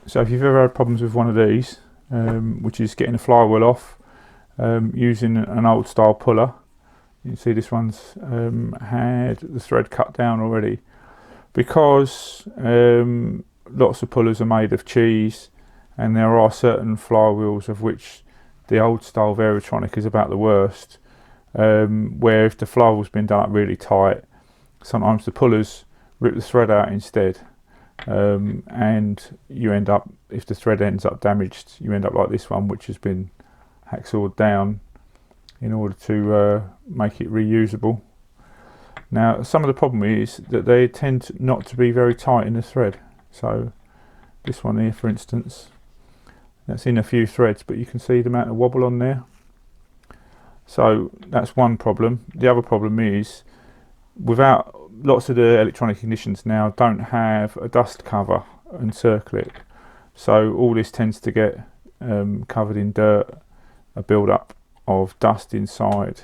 So if you've ever had problems with one of these, which is getting the flywheel off using an old style puller, you can see this one's had the thread cut down already. Because lots of pullers are made of cheese, and there are certain flywheels of which the old style Varitronic is about the worst, where if the flywheel's been done up really tight, sometimes the pullers rip the thread out instead, and you end up, if the thread ends up damaged, you end up like this one, which has been hacksawed down in order to make it reusable. Now, some of the problem is that they tend not to be very tight in the thread. So this one here, for instance, that's in a few threads, but you can see the amount of wobble on there. So that's one problem. The other problem is, without, lots of the electronic ignitions now don't have a dust cover and circlip, so all this tends to get covered in dirt, a build up of dust inside.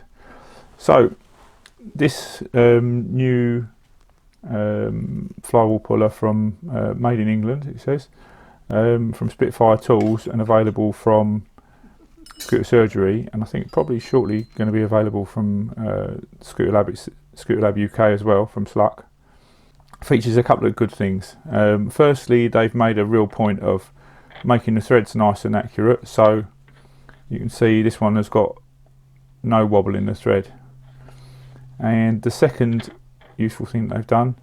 So this new flywheel puller from made in England, it says, from Spitfire tools and available from Scooter Surgery, and I think probably shortly going to be available from ScooterLab.UK as well, from SLUK. Features a couple of good things. Firstly, they've made a real point of making the threads nice and accurate, so you can see this one has got no wobble in the thread. And the second useful thing they've done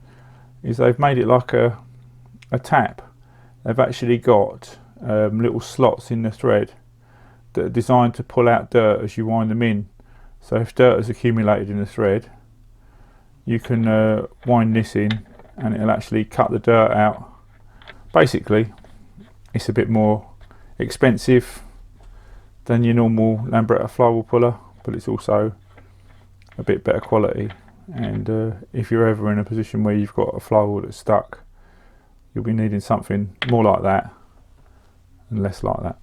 is they've made it like a tap. They've actually got little slots in the thread that are designed to pull out dirt as you wind them in. So if dirt has accumulated in the thread, you can wind this in and it'll actually cut the dirt out. Basically, it's a bit more expensive than your normal Lambretta Flywheel puller, but it's also a bit better quality. And if you're ever in a position where you've got a flywheel that's stuck, you'll be needing something more like that and less like that.